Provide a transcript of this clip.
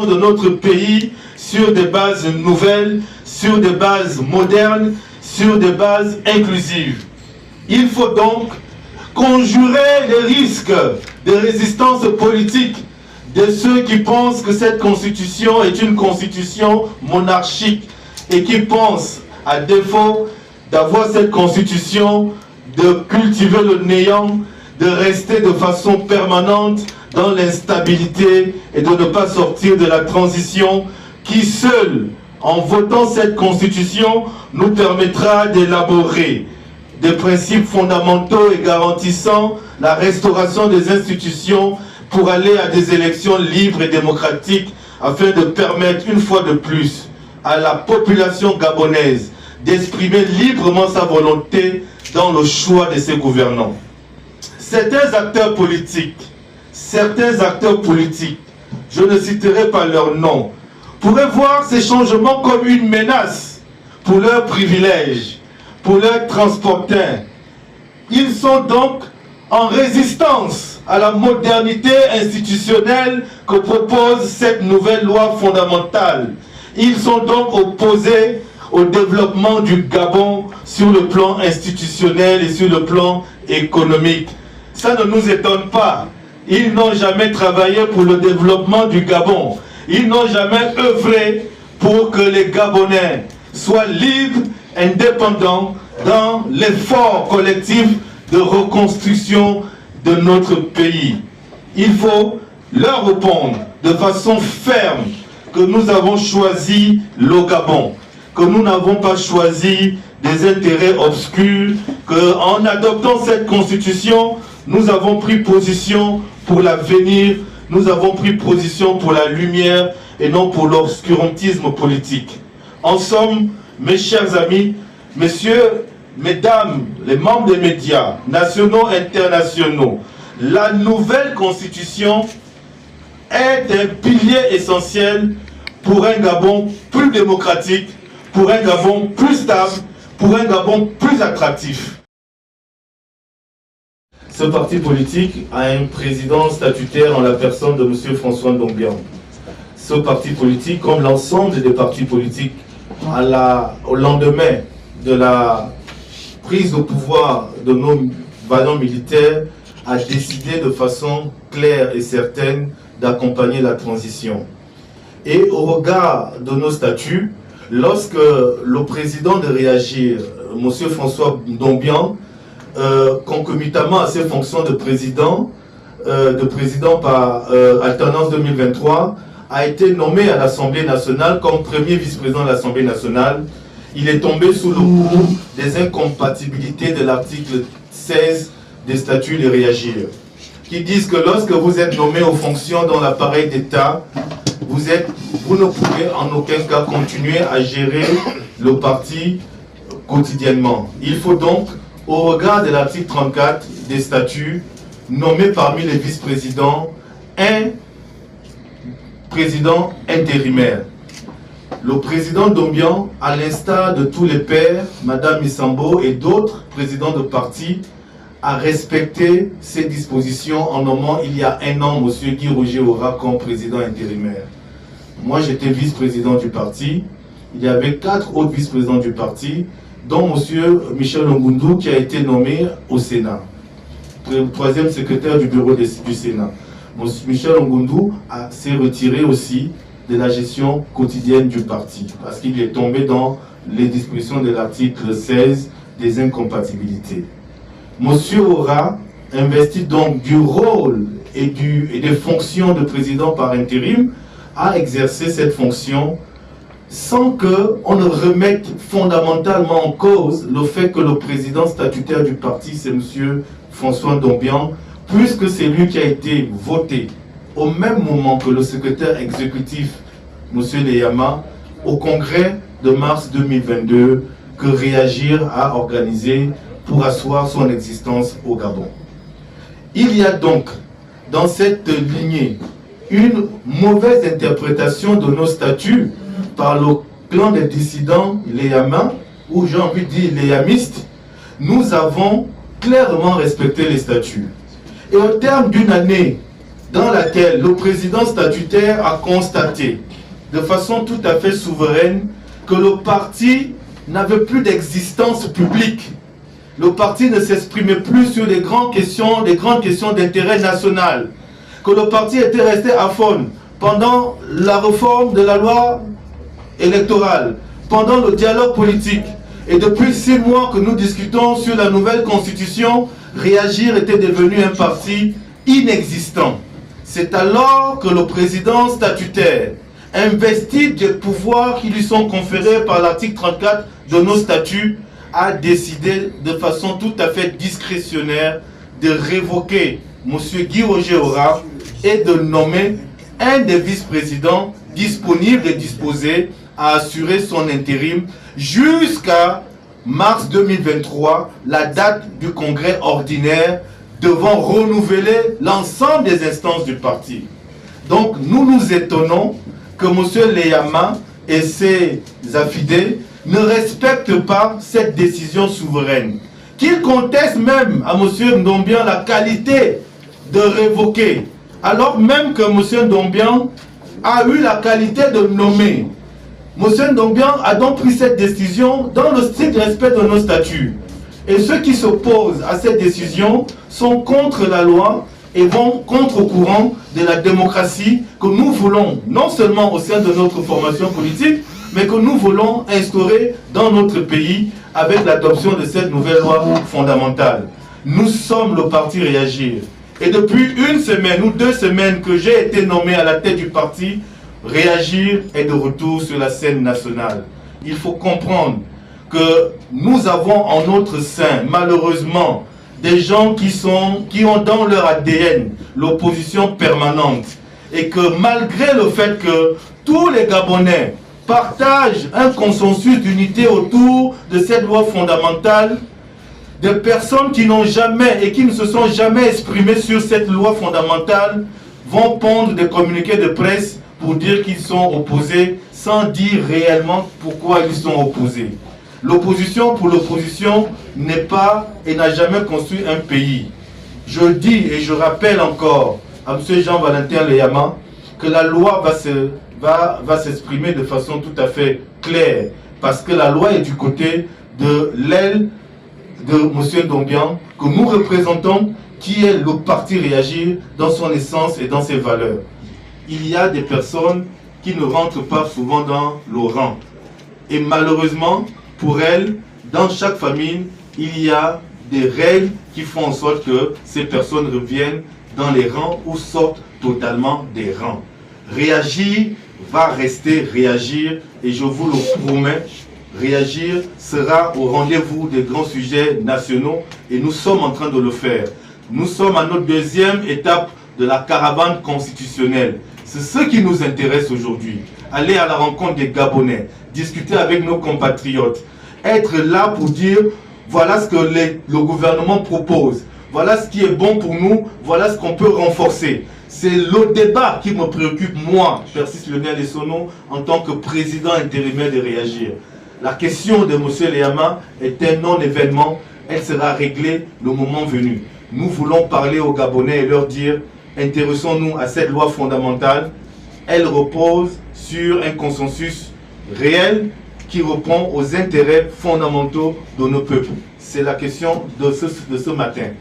de notre pays sur des bases nouvelles, sur des bases modernes, sur des bases inclusives. Il faut donc conjurer les risques de résistance politique de ceux qui pensent que cette constitution est une constitution monarchique et qui pensent, à défaut d'avoir cette constitution, de cultiver le néant, de rester de façon permanente dans l'instabilité et de ne pas sortir de la transition qui seule, en votant cette constitution, nous permettra d'élaborer des principes fondamentaux et garantissant la restauration des institutions pour aller à des élections libres et démocratiques afin de permettre une fois de plus à la population gabonaise d'exprimer librement sa volonté dans le choix de ses gouvernants. Certains acteurs politiques, je ne citerai pas leur nom, pourraient voir ces changements comme une menace pour leurs privilèges, pour leurs transporteurs. Ils sont donc en résistance à la modernité institutionnelle que propose cette nouvelle loi fondamentale. Ils sont donc opposés au développement du Gabon sur le plan institutionnel et sur le plan économique. Ça ne nous étonne pas. Ils n'ont jamais travaillé pour le développement du Gabon. Ils n'ont jamais œuvré pour que les Gabonais soient libres, indépendants dans l'effort collectif de reconstruction de notre pays. Il faut leur répondre de façon ferme que nous avons choisi le Gabon, que nous n'avons pas choisi des intérêts obscurs, qu'en adoptant cette constitution, nous avons pris position pour l'avenir, nous avons pris position pour la lumière et non pour l'obscurantisme politique. En somme, mes chers amis, messieurs, mesdames, les membres des médias, nationaux et internationaux, la nouvelle constitution est un pilier essentiel pour un Gabon plus démocratique, pour un Gabon plus stable, pour un Gabon plus attractif. Ce parti politique a un président statutaire en la personne de M. François Ndombian. Ce parti politique, comme l'ensemble des partis politiques, au lendemain de la prise de pouvoir de nos vaillants militaires, a décidé de façon claire et certaine d'accompagner la transition. Et au regard de nos statuts, lorsque le président de Réagir, M. François Ndombian, concomitamment à ses fonctions de président par alternance 2023, a été nommé à l'Assemblée nationale comme premier vice-président de l'Assemblée nationale. Il est tombé sous le coup des incompatibilités de l'article 16 des statuts de Réagir, qui disent que lorsque vous êtes nommé aux fonctions dans l'appareil d'État, vous ne pouvez en aucun cas continuer à gérer le parti quotidiennement. Il faut donc, au regard de l'article 34 des statuts, nommer parmi les vice-présidents un président intérimaire. Le président Ndombian, à l'instar de tous les pairs, Mme Missambo et d'autres présidents de parti, a respecté ces dispositions en nommant il y a un an M. Guy Roger Aura comme président intérimaire. Moi j'étais vice-président du parti, il y avait 4 autres vice-présidents du parti, dont M. Michel Ngundu qui a été nommé au Sénat, troisième secrétaire du bureau du Sénat. M. Michel Ngundu s'est retiré aussi de la gestion quotidienne du parti, parce qu'il est tombé dans les dispositions de l'article 16 des incompatibilités. M. Aura investit donc du rôle et des fonctions de président par intérim, a exercé cette fonction sans qu'on ne remette fondamentalement en cause le fait que le président statutaire du parti, c'est M. François Ndombian, puisque c'est lui qui a été voté au même moment que le secrétaire exécutif, M. Leyama, au congrès de mars 2022, que Réagir a organisé pour asseoir son existence au Gabon. Il y a donc, dans cette lignée, une mauvaise interprétation de nos statuts par le clan des dissidents Leyama, ou j'ai envie de dire léamistes. Nous avons clairement respecté les statuts. Et au terme d'une année dans laquelle le président statutaire a constaté de façon tout à fait souveraine que le parti n'avait plus d'existence publique. Le parti ne s'exprimait plus sur des grandes questions d'intérêt national. Que le parti était resté aphone pendant la réforme de la loi électorale, pendant le dialogue politique. Et depuis 6 mois que nous discutons sur la nouvelle constitution, Réagir était devenu un parti inexistant. C'est alors que le président statutaire, investi des pouvoirs qui lui sont conférés par l'article 34 de nos statuts, a décidé de façon tout à fait discrétionnaire de révoquer M. Guy Roger Aura et de nommer un des vice-présidents disponibles et disposés à assurer son intérim jusqu'à mars 2023, la date du congrès ordinaire devant renouveler l'ensemble des instances du parti. Donc nous nous étonnons que M. Leyama et ses affidés ne respectent pas cette décision souveraine, qu'ils contestent même à M. Ndombian la qualité de révoquer, alors même que M. Ndombian a eu la qualité de nommer. M. Ndombian a donc pris cette décision dans le strict respect de nos statuts. Et ceux qui s'opposent à cette décision sont contre la loi et vont contre-courant de la démocratie que nous voulons, non seulement au sein de notre formation politique, mais que nous voulons instaurer dans notre pays avec l'adoption de cette nouvelle loi fondamentale. Nous sommes le parti Réagir. Et depuis 1 semaine ou 2 semaines que j'ai été nommé à la tête du parti, Réagir est de retour sur la scène nationale. Il faut comprendre que nous avons en notre sein, malheureusement, des gens qui ont dans leur ADN l'opposition permanente. Et que malgré le fait que tous les Gabonais partagent un consensus d'unité autour de cette loi fondamentale, des personnes qui n'ont jamais et qui ne se sont jamais exprimées sur cette loi fondamentale vont pondre des communiqués de presse pour dire qu'ils sont opposés sans dire réellement pourquoi ils sont opposés. L'opposition pour l'opposition n'est pas et n'a jamais construit un pays. Je dis et je rappelle encore à M. Jean-Valentin Leyama que la loi va s'exprimer de façon tout à fait claire, parce que la loi est du côté de l'aile de M. Ndombian que nous représentons, qui est le parti Réagir dans son essence et dans ses valeurs. Il y a des personnes qui ne rentrent pas souvent dans le rang. Et malheureusement, pour elles, dans chaque famille, il y a des règles qui font en sorte que ces personnes reviennent dans les rangs ou sortent totalement des rangs. Réagir va rester Réagir, et je vous le promets, Réagir sera au rendez-vous des grands sujets nationaux, et nous sommes en train de le faire. Nous sommes à notre 2e étape de la caravane constitutionnelle. C'est ce qui nous intéresse aujourd'hui. Aller à la rencontre des Gabonais, discuter avec nos compatriotes, être là pour dire voilà ce que le gouvernement propose, voilà ce qui est bon pour nous, voilà ce qu'on peut renforcer. C'est le débat qui me préoccupe, moi, Persis Lionel Essono, en tant que président intérimaire de Réagir. La question de M. Leyama est un non-événement, elle sera réglée le moment venu. Nous voulons parler aux Gabonais et leur dire intéressons-nous à cette loi fondamentale. Elle repose sur un consensus réel qui répond aux intérêts fondamentaux de nos peuples. C'est la question de ce matin.